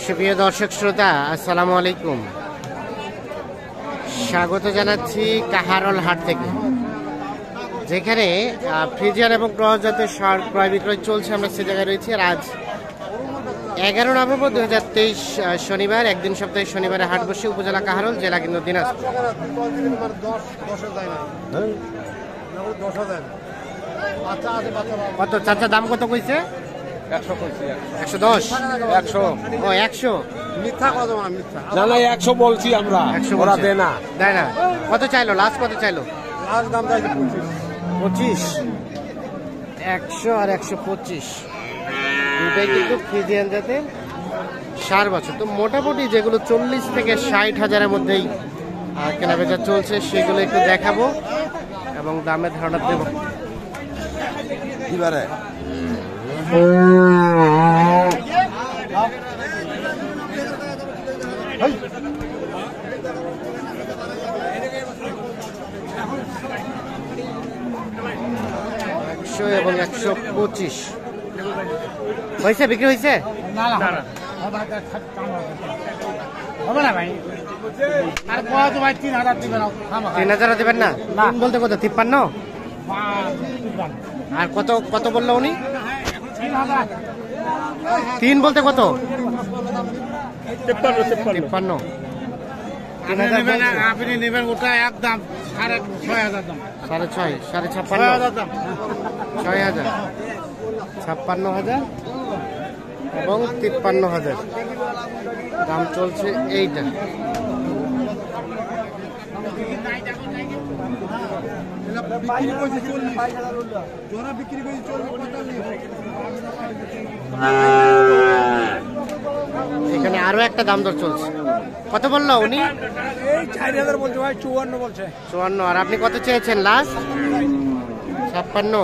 সুপ্রিয় দর্শক শ্রোতা, আসসালামু আলাইকুম। স্বাগত জানাচ্ছি কাহারোল হাট থেকে, যেখানে ফ্রিজিয়ান এবং ক্রস জাতের সার ক্রয় বিক্রয় চলছে। আমরা সে জায়গায় রয়েছি। আর আজ 11 নভেম্বর 2023 শনিবার, একদিন সপ্তাহে শনিবারে হাট বসে উপজেলা কাহারোল, জেলা কিন্তু দিনাজপুর। কত চাচা দাম কত কইছে? 110 100 ও 100 মিথ্যা কথা, মিথ্যা না না 100 বলছি আমরা, 100 ওরা বলছে। দেয় না। দেয় না। কত চাইলো লাস্ট? কত চাইলো? লাস্ট দাম চাইছে 25। 100 আর 125 দুটাই কিন্তু ফ্রিজিয়ান জাতের 4 বছর। তো মোটামুটি যেগুলো 40 থেকে 60 হাজারের মধ্যেই কেনাবেচা চলছে, সেগুলো একটু দেখাবো এবং দামের ধারণা দেবো। এবারে এবং 125 হয়েছে, বিক্রি হয়েছে। হবে না ভাই, আর কত ভাই 3000 দিবেন? 3000 দেবেন না? তিন বলতে কত? 53। আর কত কত বললো উনি? 3 বলতে কত? 53। আপনি নেবেন ওটা একদম 6500 দাম, 6.5 56 দাম 6000 56,000 এবং 53,000 দাম চলছে এইটা। এখানে আরো একটা দাম দর চলছে। কত বললো উনি? এই 4000 বলছে ভাই, 54 বলছে। 54। আর আপনি কত চেয়েছেন লাস্ট? 56।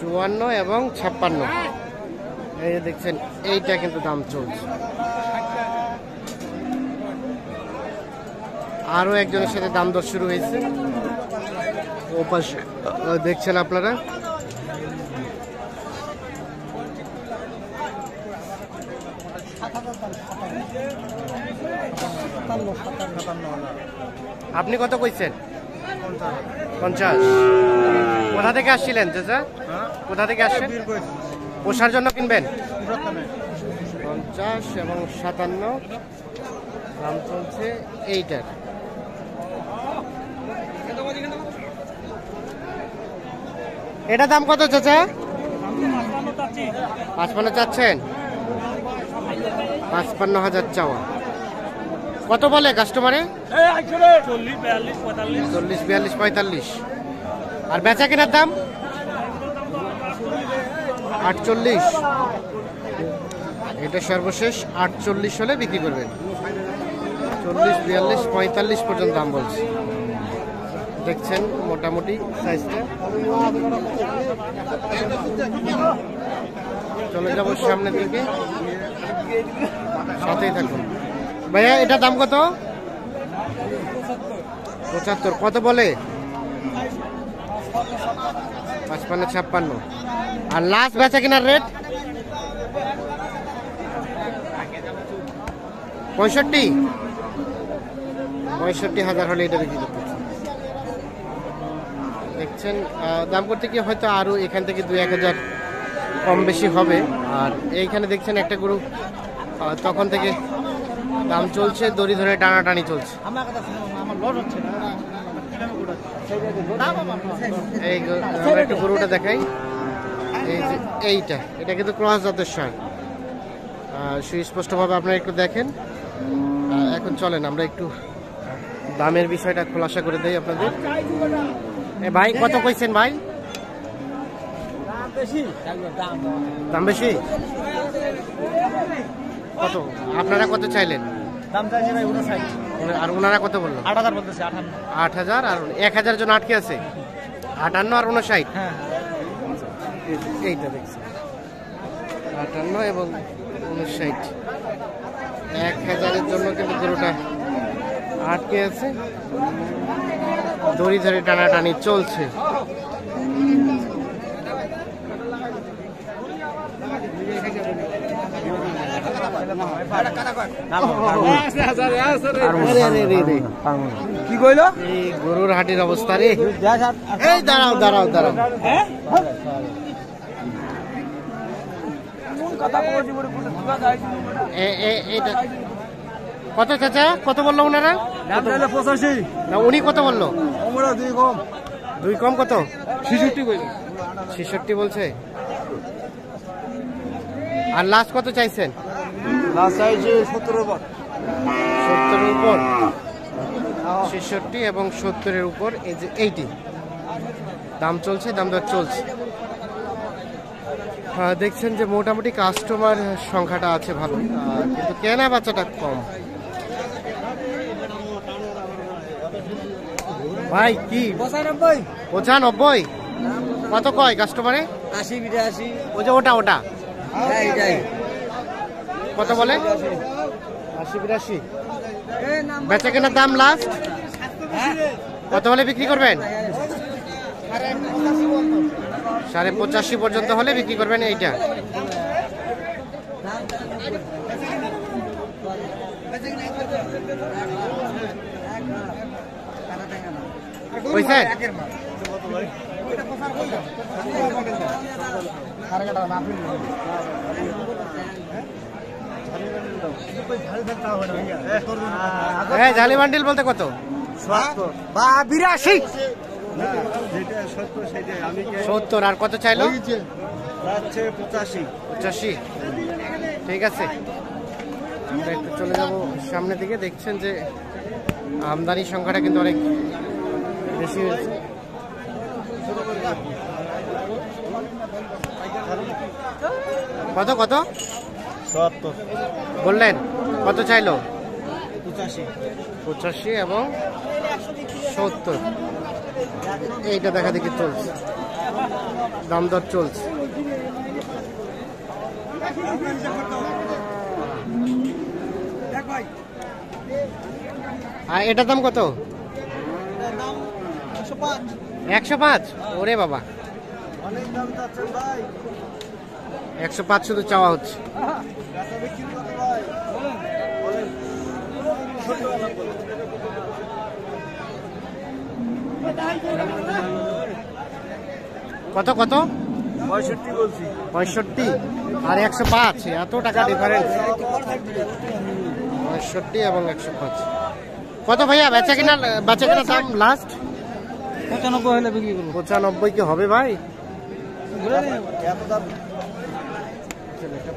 54 এবং 56। এই যে দেখছেন, এইটা কিন্তু দাম চলছে। আরো একজনের সাথে দাম দর শুরু হয়েছে, ও পাশে দেখছেন আপনারা। আপনি কত কইছেন? 50। কোথা থেকে আসছিলেন চাচা? কোথা থেকে আসছেন? পোষার জন্য কিনবেন? 50 এবং 57 দাম চলছে এইটার। এটা দাম কত চাচা? 55 চাচ্ছেন? 55,000 চাওয়া। কত বলে কাস্টমারে? 40 42 45। আর বেচা কেনার দাম 48। এটা সর্বশেষ 48 হলে বিক্রি করবেন। 40 42 45 পর্যন্ত দাম বলছে। দেখছেন মোটামুটি সাইজটা। চলে যাবো সামনের দিকে, সাথেই থাকুন। ভাইয়া এটা দাম কত? 75। কত বলে? 55 56। আর লাস্ট বেচা কেনার রেট 65। 65,000 হলে এটা বিক্রি করতে। দেখছেন দাম করতে গিয়ে হয়তো আরো এখান থেকে 2-1000 কম বেশি হবে। আর এইখানে দেখছেন একটা গরু তখন থেকে দাম চলছে, দড়ি ধরে টানাটানি চলছে। এই আমরা একটু গরুটা দেখাই। এই যে এটা কিন্তু ক্রস জাতের সার, সুস্পষ্টভাবে আপনারা একটু দেখেন। এখন চলেন আমরা একটু দামের বিষয়টা খোলাসা করে দেই আপনাদের। ভাই কত কইছেন ভাই? দাম বেশি। কত আপনারা কত চাইলেন? দাম চাইছে ভাই 59। আর ওনারা কত বললো? 8000 বলতেছে। 8,000 আর 1000 জন আটকে আছে। 58 আর 59। হ্যাঁ, এইটা দেখছি 58 এবং 59। 1000-এর জন্য কিন্তু গরুটা আটকে আছে, দড়ি ধরে টানাটানি চলছে। কি কইলো? এই গরুর হাটের অবস্থা রে। এই দাঁড়াও দাঁড়াও দাঁড়াও, এইটা কত চাচা, কত বললো ওনারা? 85 না উনি কত বললো? আমরা দুই কম, দুই কম কত? 66 কইলো। 66 বলছে। আর লাস্ট কত চাইছেন? লাস্ট চাইছে 70 উপর। 70-এর উপর, 66 এবং 70-এর উপর, এই যে 80 দাম চলছে, দাম দর চলছে। দেখছেন যে মোটামুটি কাস্টমার সংখ্যাটা আছে ভালো, কিন্তু কেনা বাচ্চাটা কম। ভাই কি 95 কত কয় কাস্টমারে? 80 82 ওই যে ওটা ওটা এইটাই কত বলে? 80-82 বেচা কেনার দাম লাস্ট কত হলে বিক্রি করবেন? 85.5 পর্যন্ত হলে বিক্রি করবেন। এইটা বুঝছেন? জালি বান্ডিল বলতে কত? 82 70। আর কত চাইলো? 85। ঠিক আছে, আমরা একটু চলে যাব সামনের দিকে। দেখছেন যে আমদানির সংখ্যাটা কিন্তু অনেক বেশি হয়েছে। কত কত 70 বললেন? কত চাইলো? 85 এবং 70। এইটা দেখা দেখি চলছে, দাম দর চলছে। আর এটার দাম কত? 105। ওরে বাবা, 105 শুধু চাওয়া হচ্ছে। কত কত? 65 বলছি। 65 আর 105, এত টাকা ডিফারেন্স। 65 এবং 105। কত ভাইয়া বেচা কেনার দাম লাস্ট? 95 হলে বিক্রি করব। 95 কি হবে ভাই? এত দাম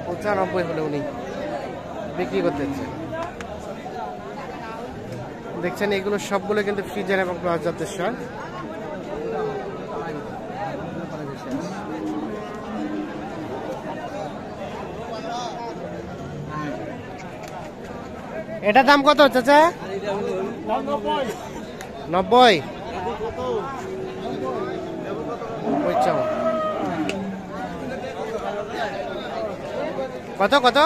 95 হলে উনি বিক্রি করতে চান। দেখছেন এগুলো সবগুলো কিন্তু ফ্রিজার এবং ক্রস জাতের সার। এটা দাম কত চাচা? 90। কত কত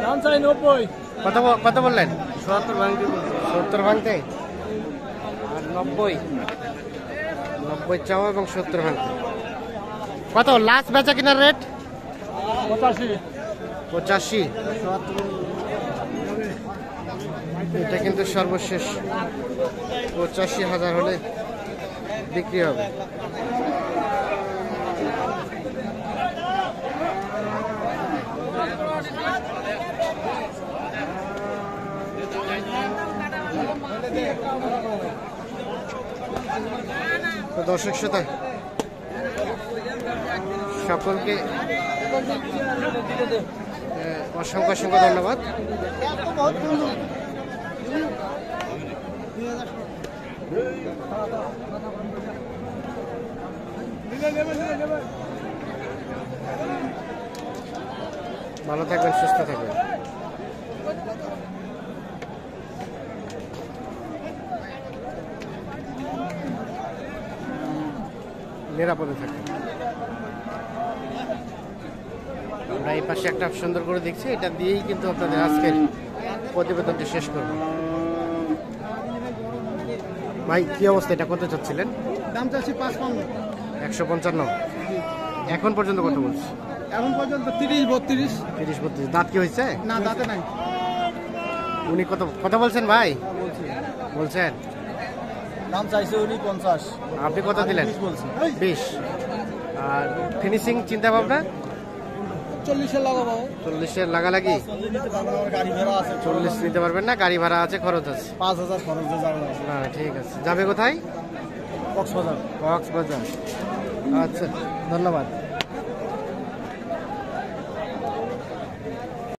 দাম চাই 90। কত কত বললেন? 70 ভাঙতে। 70 ভাঙতে আর 90 চাওয়া এবং 70 ভাঙতে। কত লাস্ট বেচা কিনার রেট? 85। এটা কিন্তু সর্বশেষ 85,000 হলে বিক্রি হবে। তো দর্শক শ্রোতা সকলকে অসংখ্য অসংখ্য ধন্যবাদ। ভালো থাকবেন, সুস্থ থাকবেন। নিরাপদে থাকবেন। আমরা এই পাশে একটা সুন্দর করে দেখছি, এটা দিয়েই কিন্তু আপনাদের আজকের প্রতিবেদনটি শেষ করব। ভাই কি অবস্থা, এটা কত চাচ্ছিলেন? দাম চাচ্ছি 55। 155। এখন পর্যন্ত কত বলছি? এখন পর্যন্ত 30-32। 30-32। দাঁত কি হয়েছে? না, দাঁতে নাই। উনি কত কথা বলছেন ভাই? বলছেন দাম চাইছে উনি 50। আপনি কত দিলেন? 20 বলছে। 20। আর ফিনিশিং চিন্তা ভাবনা 40-এর লাগাবো। 40-এর লাগালাগি। 40 নিতে পারবো না, গাড়ি ভাড়া আছে। 40 নিতে পারবেন না, গাড়ি ভাড়া আছে, খরচ আছে। 5000 খরচ দিয়ে যাবে। না ঠিক আছে। যাবে কোথায়? কক্সবাজার। কক্সবাজার। আচ্ছা, ধন্যবাদ।